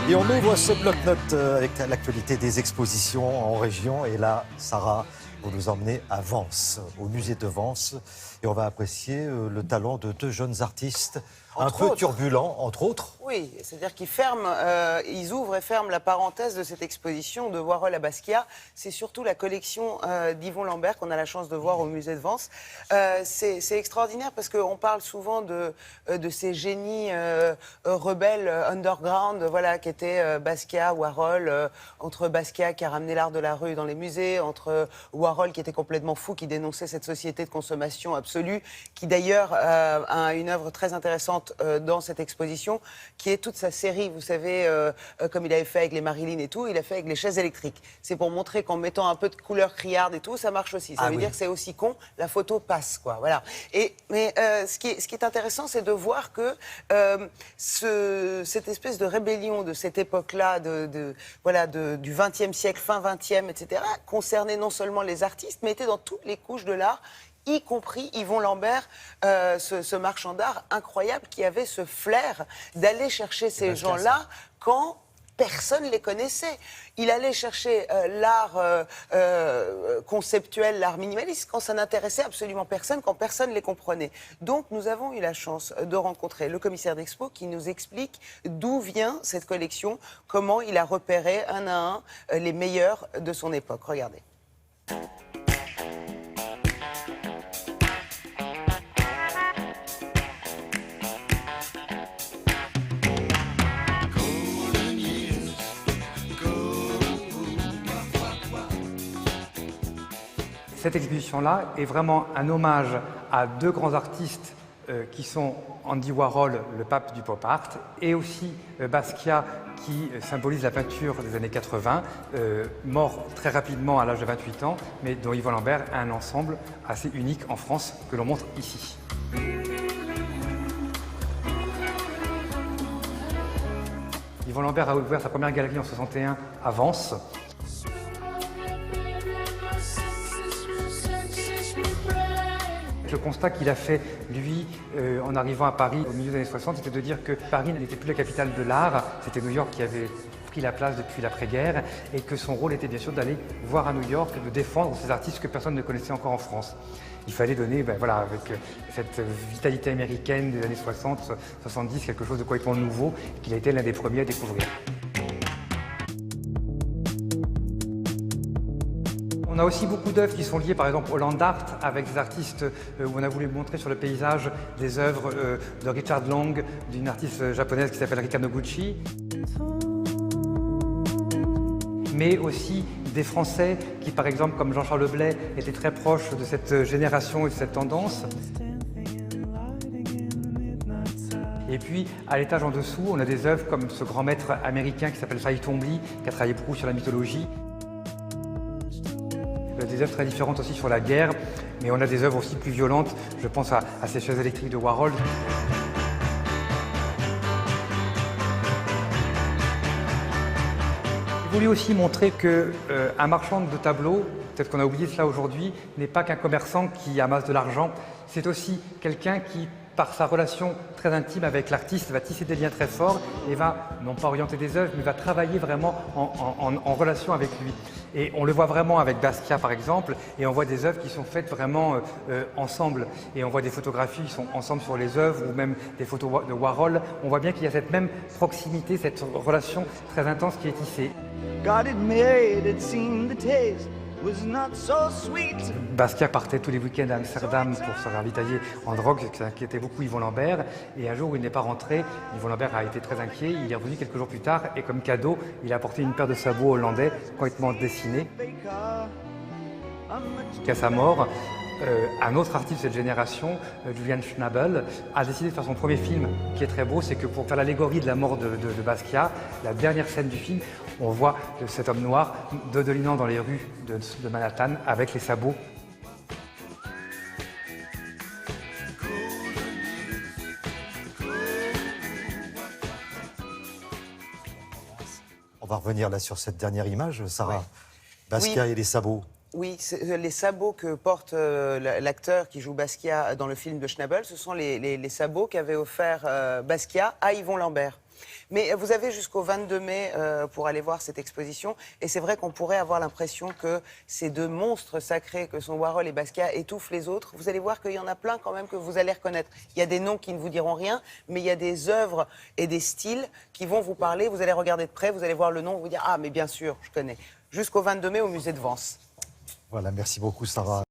Et on ouvre ce bloc-notes avec l'actualité des expositions en région. Et là, Sarah, vous nous emmenez à Vence, au musée de Vence. Et on va apprécier le talent de deux jeunes artistes, un peu turbulents, entre autres. Oui, c'est-à-dire ils ouvrent et ferment la parenthèse de cette exposition de Warhol à Basquiat. C'est surtout la collection d'Yvon Lambert qu'on a la chance de voir au musée de Vence. C'est extraordinaire parce qu'on parle souvent de ces génies rebelles underground, voilà, qui étaient Basquiat, Warhol, entre Basquiat qui a ramené l'art de la rue dans les musées, entre Warhol qui était complètement fou, qui dénonçait cette société de consommation absolue, qui d'ailleurs a une œuvre très intéressante dans cette exposition, qui est toute sa série, vous savez, comme il avait fait avec les Marilyn et tout, il a fait avec les chaises électriques. C'est pour montrer qu'en mettant un peu de couleur criarde et tout, ça marche aussi. Ça veut dire que c'est aussi con, la photo passe, quoi. Voilà. Mais ce qui est intéressant, c'est de voir que cette espèce de rébellion de cette époque-là, du XXe siècle, fin XXe, etc., concernait non seulement les artistes, mais était dans toutes les couches de l'art, y compris Yvon Lambert, ce marchand d'art incroyable qui avait ce flair d'aller chercher ces gens-là quand personne ne les connaissait. Il allait chercher l'art conceptuel, l'art minimaliste, quand ça n'intéressait absolument personne, quand personne ne les comprenait. Donc nous avons eu la chance de rencontrer le commissaire d'expo qui nous explique d'où vient cette collection, comment il a repéré un à un les meilleurs de son époque. Regardez. Cette exposition-là est vraiment un hommage à deux grands artistes qui sont Andy Warhol, le pape du pop art, et aussi Basquiat, qui symbolise la peinture des années 80, mort très rapidement à l'âge de 28 ans, mais dont Yvon Lambert a un ensemble assez unique en France que l'on montre ici. Yvon Lambert a ouvert sa première galerie en 1961 à Vence. Le constat qu'il a fait, lui, en arrivant à Paris au milieu des années 60, c'était de dire que Paris n'était plus la capitale de l'art, c'était New York qui avait pris la place depuis l'après-guerre, et que son rôle était bien sûr d'aller voir à New York, de défendre ces artistes que personne ne connaissait encore en France. Il fallait donner, avec cette vitalité américaine des années 60, 70, quelque chose de complètement nouveau, qu'il a été l'un des premiers à découvrir. On a aussi beaucoup d'œuvres qui sont liées par exemple au land art, avec des artistes où on a voulu montrer sur le paysage des œuvres de Richard Long, d'une artiste japonaise qui s'appelle Rika Noguchi. Mais aussi des Français qui, par exemple, comme Jean-Charles Blay, étaient très proches de cette génération et de cette tendance. Et puis, à l'étage en dessous, on a des œuvres comme ce grand maître américain qui s'appelle Cy Twombly, qui a travaillé beaucoup sur la mythologie. Des œuvres très différentes aussi sur la guerre, mais on a des œuvres aussi plus violentes. Je pense à ces chaises électriques de Warhol. J'ai voulu aussi montrer qu'un marchand de tableaux, peut-être qu'on a oublié cela aujourd'hui, n'est pas qu'un commerçant qui amasse de l'argent, c'est aussi quelqu'un qui, par sa relation très intime avec l'artiste, va tisser des liens très forts et va, non pas orienter des œuvres, mais va travailler vraiment en relation avec lui. Et on le voit vraiment avec Basquiat par exemple, et on voit des œuvres qui sont faites vraiment ensemble. Et on voit des photographies qui sont ensemble sur les œuvres, ou même des photos de Warhol. On voit bien qu'il y a cette même proximité, cette relation très intense qui est tissée. Basquiat partait tous les week-ends à Amsterdam pour se ravitailler en drogue, ce qui inquiétait beaucoup Yvon Lambert. Et un jour où il n'est pas rentré, Yvon Lambert a été très inquiet. Il est revenu quelques jours plus tard et comme cadeau, il a apporté une paire de sabots hollandais complètement dessinés. Qu'à sa mort, un autre artiste de cette génération, Julian Schnabel, a décidé de faire son premier film qui est très beau. C'est que pour faire l'allégorie de la mort de Basquiat, la dernière scène du film, on voit cet homme noir dodelinant dans les rues de Manhattan avec les sabots. On va revenir là sur cette dernière image, Sarah. Basquiat et les sabots. Oui, les sabots que porte l'acteur qui joue Basquiat dans le film de Schnabel, ce sont les sabots qu'avait offert Basquiat à Yvon Lambert. Mais vous avez jusqu'au 22 mai pour aller voir cette exposition. Et c'est vrai qu'on pourrait avoir l'impression que ces deux monstres sacrés que sont Warhol et Basquiat étouffent les autres. Vous allez voir qu'il y en a plein quand même que vous allez reconnaître. Il y a des noms qui ne vous diront rien, mais il y a des œuvres et des styles qui vont vous parler. Vous allez regarder de près, vous allez voir le nom, vous dire « Ah, mais bien sûr, je connais ». Jusqu'au 22 mai au musée de Vence. Voilà, merci beaucoup Sarah.